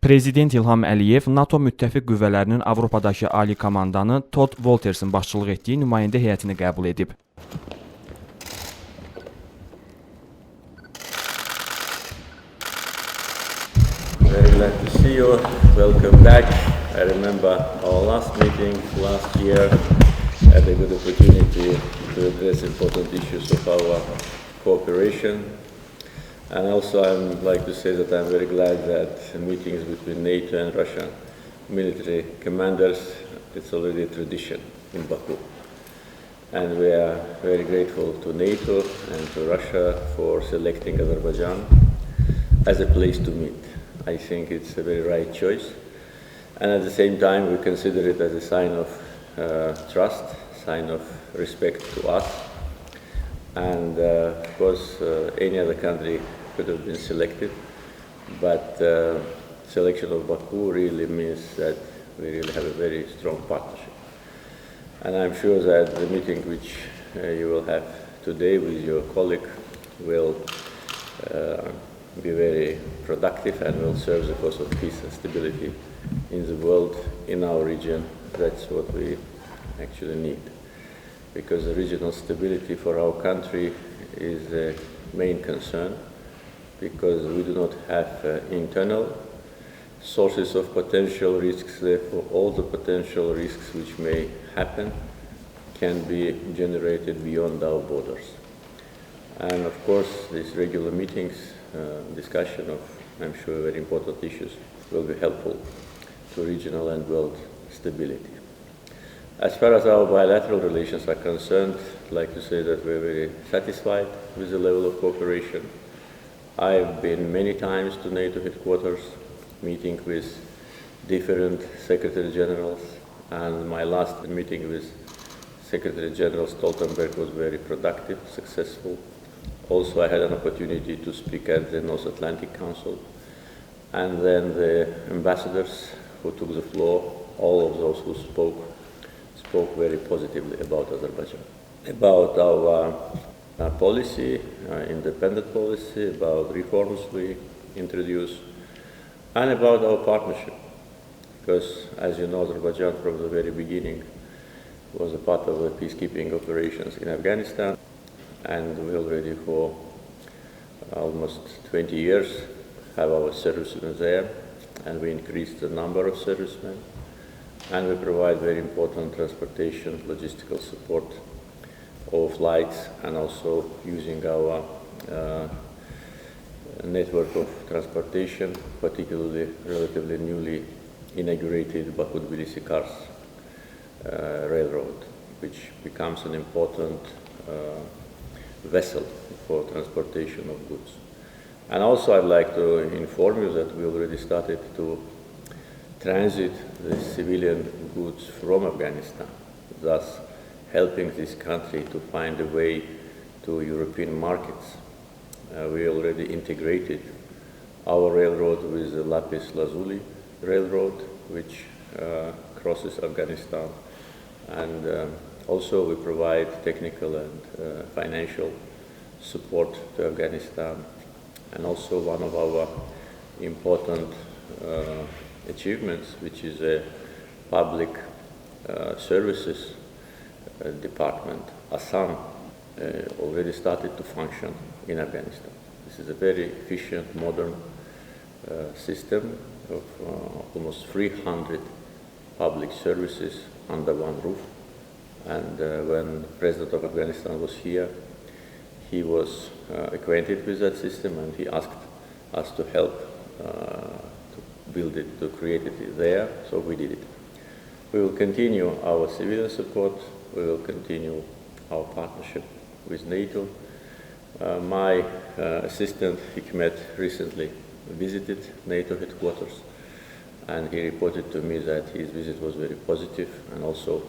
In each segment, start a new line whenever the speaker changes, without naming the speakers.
Prezident İlham Əliyev NATO Müttəfiq qüvvələrinin Avropadakı ali komandanı Todd Woltersin başçılıq etdiyi nümayəndə heyətini qəbul edib.
Very glad to see you. Welcome back. I remember our last meeting last year. I had a good opportunity to address important issues of our cooperation. And also I'd like to say that I'm very glad that meetings between NATO and Russian military commanders, it's already a tradition in Baku. And we are very grateful to NATO and to Russia for selecting Azerbaijan as a place to meet. I think it's a very right choice. And at the same time, we consider it as a sign of trust, sign of respect to us. And of course, any other country could have been selected, but selection of Baku really means that we really have a very strong partnership. And I'm sure that the meeting which you will have today with your colleague will be very productive and will serve the cause of peace and stability in the world, in our region. That's what we actually need. Because the regional stability for our country is a main concern, because we do not have internal sources of potential risks. Therefore, all the potential risks which may happen can be generated beyond our borders. And of course, these regular meetings, discussion of, I'm sure, very important issues will be helpful to regional and world stability. As far as our bilateral relations are concerned, I'd like to say that we're very satisfied with the level of cooperation. I've been many times to NATO headquarters, meeting with different Secretary Generals, and my last meeting with Secretary General Stoltenberg was very productive, successful. Also, I had an opportunity to speak at the North Atlantic Council, and then the ambassadors who took the floor, all of those who spoke very positively about Azerbaijan, about our policy, independent policy, about reforms we introduced, and about our partnership. Because, as you know, Azerbaijan from the very beginning was a part of the peacekeeping operations in Afghanistan, and we already for almost 20 years have our servicemen there, and we increased the number of servicemen. And we provide very important transportation, logistical support of flights, and also using our network of transportation, particularly relatively newly inaugurated Baku-Tbilisi-Kars railroad, which becomes an important vessel for transportation of goods. And also I'd like to inform you that we already started to transit the civilian goods from Afghanistan, thus helping this country to find a way to European markets. We already integrated our railroad with the Lapis Lazuli railroad, which crosses Afghanistan. And also we provide technical and financial support to Afghanistan. And also one of our important achievements, which is a public services department, ASAM, already started to function in Afghanistan. This is a very efficient, modern system of almost 300 public services under one roof. And when the President of Afghanistan was here, he was acquainted with that system, and he asked us to help build it, to create it there, so we did it. We will continue our civilian support, we will continue our partnership with NATO. My assistant, Hikmet, recently visited NATO headquarters, and he reported to me that his visit was very positive, and also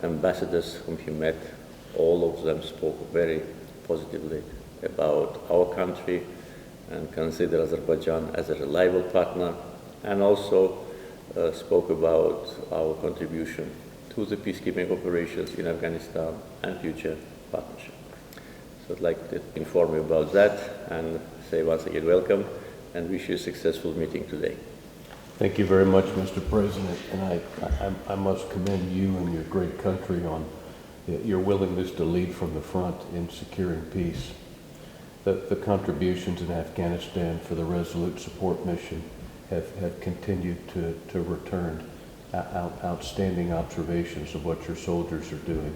ambassadors whom he met, all of them spoke very positively about our country and consider Azerbaijan as a reliable partner, and also spoke about our contribution to the peacekeeping operations in Afghanistan and future partnership. So I'd like to inform you about that and say once again welcome and wish you a successful meeting today.
Thank you very much, Mr. President, and I must commend you and your great country on your willingness to lead from the front in securing peace. The contributions in Afghanistan for the Resolute Support Mission have continued to return outstanding observations of what your soldiers are doing.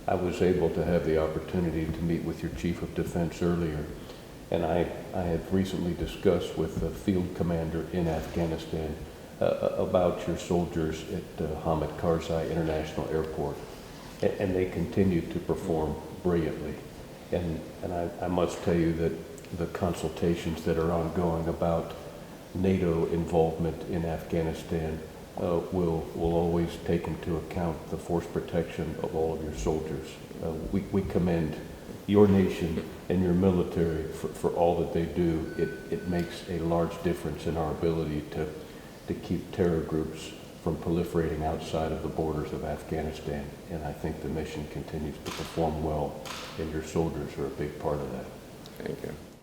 I was able to have the opportunity to meet with your Chief of Defense earlier, and I have recently discussed with the field commander in Afghanistan about your soldiers at Hamid Karzai International Airport, and they continue to perform brilliantly. And I must tell you that the consultations that are ongoing about NATO involvement in Afghanistan will always take into account the force protection of all of your soldiers. We commend your nation and your military for all that they do. It makes a large difference in our ability to keep terror groups from proliferating outside of the borders of Afghanistan. And I think the mission continues to perform well, and your soldiers are a big part of that.
Thank you.